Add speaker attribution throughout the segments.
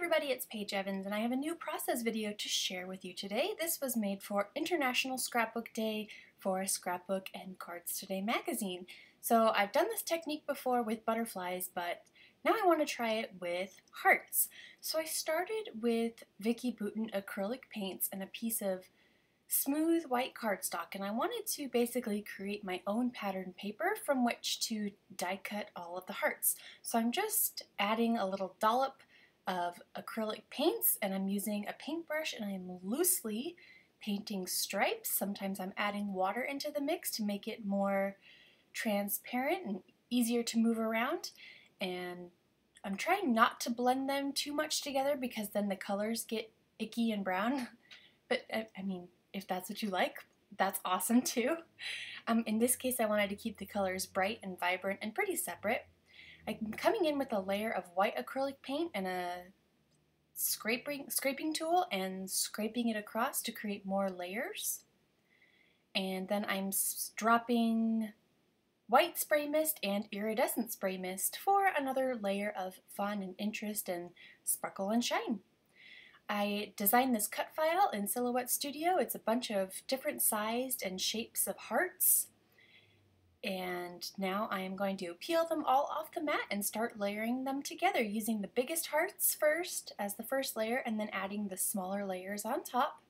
Speaker 1: everybody, it's Paige Evans and I have a new process video to share with you today. This was made for International Scrapbook Day for Scrapbook and Cards Today magazine. So I've done this technique before with butterflies, but now I want to try it with hearts. So I started with Vicki Boutin acrylic paints and a piece of smooth white cardstock, and I wanted to basically create my own pattern paper from which to die cut all of the hearts. So I'm just adding a little dollop of acrylic paints, and I'm using a paintbrush and I'm loosely painting stripes. Sometimes I'm adding water into the mix to make it more transparent and easier to move around, and I'm trying not to blend them too much together because then the colors get icky and brown. But I mean, if that's what you like, that's awesome too. In this case, I wanted to keep the colors bright and vibrant and pretty separate. I'm coming in with a layer of white acrylic paint and a scraping tool and scraping it across to create more layers. And then I'm dropping white spray mist and iridescent spray mist for another layer of fun and interest and sparkle and shine. I designed this cut file in Silhouette Studio. It's a bunch of different sized and shapes of hearts. And now I am going to peel them all off the mat and start layering them together using the biggest hearts first as the first layer and then adding the smaller layers on top.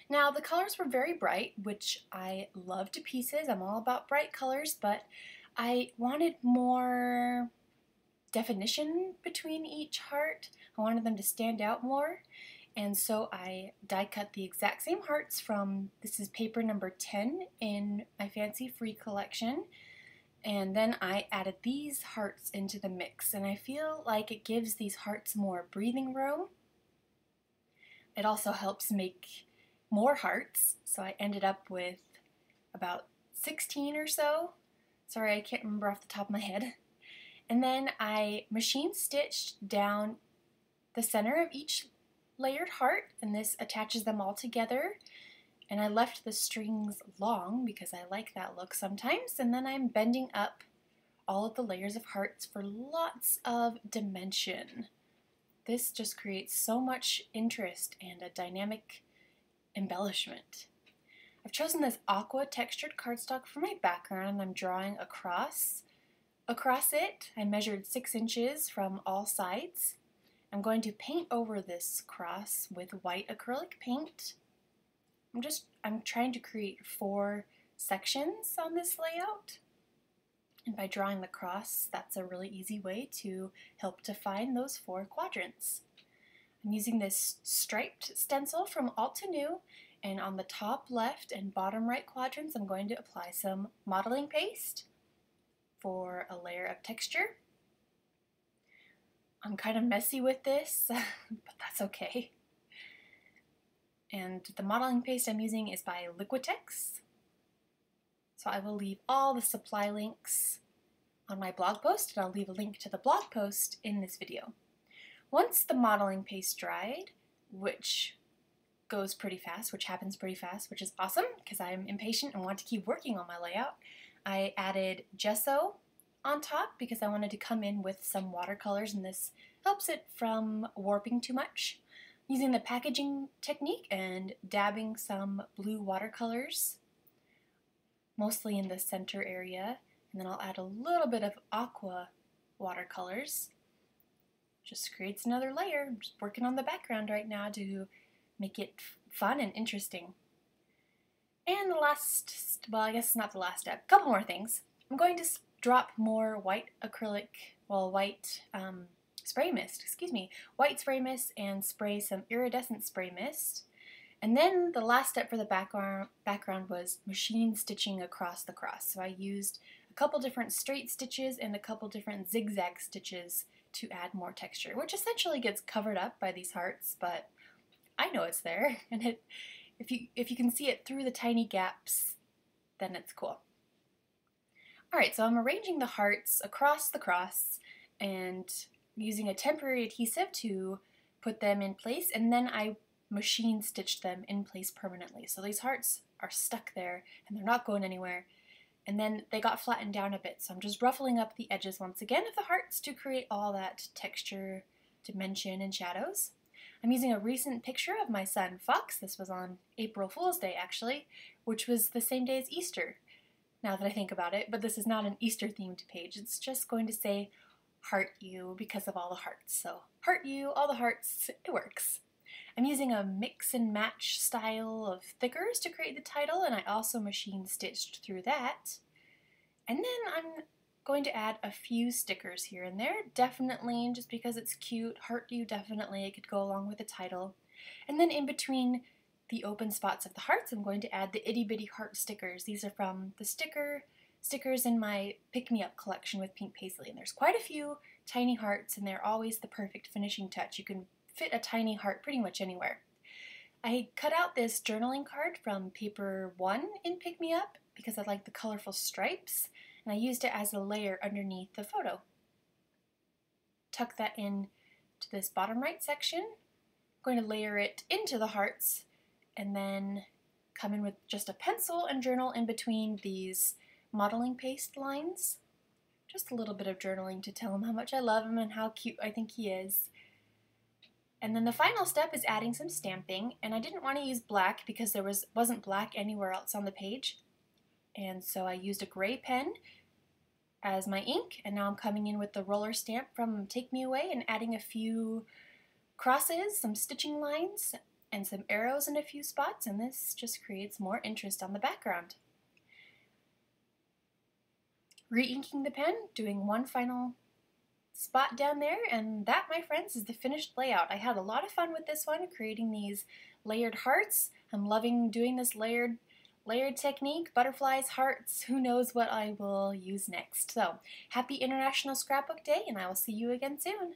Speaker 1: Now the colors were very bright, which I love to pieces. I'm all about bright colors, but I wanted more definition between each heart. I wanted them to stand out more, and so I die cut the exact same hearts from, this is paper number 10 in my Fancy Free collection, and then I added these hearts into the mix, and I feel like it gives these hearts more breathing room. It also helps make more hearts, so I ended up with about 16 or so. Sorry, I can't remember off the top of my head. And then I machine stitched down the center of each layered heart, and this attaches them all together. And I left the strings long because I like that look sometimes. And then I'm bending up all of the layers of hearts for lots of dimension. This just creates so much interest and a dynamic embellishment. I've chosen this aqua textured cardstock for my background, and I'm drawing across it. I measured 6 inches from all sides. I'm going to paint over this cross with white acrylic paint. I'm trying to create 4 sections on this layout. And by drawing the cross, that's a really easy way to help define those 4 quadrants. I'm using this striped stencil from Alt to New, and on the top left and bottom right quadrants, I'm going to apply some modeling paste for a layer of texture. I'm kind of messy with this, but that's okay. And the modeling paste I'm using is by Liquitex. So I will leave all the supply links on my blog post, and I'll leave a link to the blog post in this video. Once the modeling paste dried, which goes pretty fast, which happens pretty fast, which is awesome because I'm impatient and want to keep working on my layout, I added gesso on top because I wanted to come in with some watercolors, and this helps it from warping too much. Using the packaging technique and dabbing some blue watercolors, mostly in the center area, and then I'll add a little bit of aqua watercolors. Just creates another layer. I'm just working on the background right now to make it fun and interesting. And the last, well, I guess it's not the last step, a couple more things. I'm going to drop more white spray mist, white spray mist, and spray some iridescent spray mist. And then the last step for the background was machine stitching across the cross. So I used a couple different straight stitches and a couple different zigzag stitches to add more texture, which essentially gets covered up by these hearts, but I know it's there, and if you can see it through the tiny gaps, then it's cool. Alright, so I'm arranging the hearts across the cross and using a temporary adhesive to put them in place, and then I machine stitched them in place permanently. So these hearts are stuck there and they're not going anywhere. And then they got flattened down a bit, so I'm just ruffling up the edges once again of the hearts to create all that texture dimension and shadows. I'm using a recent picture of my son Fox. This was on April Fool's Day actually, which was the same day as Easter, now that I think about it, but this is not an Easter themed page. It's just going to say heart you because of all the hearts. So heart you, all the hearts, it works. I'm using a mix and match style of thickers to create the title, and I also machine stitched through that. And then I'm going to add a few stickers here and there, definitely just because it's cute. Heart you, definitely, it could go along with the title. And then in between the open spots of the hearts, I'm going to add the itty bitty heart stickers. These are from the stickers in my Pick Me Up collection with pink paisley, and there's quite a few tiny hearts, and they're always the perfect finishing touch. You can fit a tiny heart pretty much anywhere. I cut out this journaling card from paper 1 in Pick Me Up because I like the colorful stripes, and I used it as a layer underneath the photo. Tuck that in to this bottom right section. I'm going to layer it into the hearts and then come in with just a pencil and journal in between these modeling paste lines. Just a little bit of journaling to tell him how much I love him and how cute I think he is. And then the final step is adding some stamping, and I didn't want to use black because there wasn't black anywhere else on the page. And so I used a gray pen as my ink, and now I'm coming in with the roller stamp from Take Me Away and adding a few crosses, some stitching lines, and some arrows in a few spots, and this just creates more interest on the background. Re-inking the pen, doing one final spot down there, and that, my friends, is the finished layout. I had a lot of fun with this one, creating these layered hearts. I'm loving doing this layered technique, butterflies, hearts, who knows what I will use next. So, happy International Scrapbook Day, and I will see you again soon.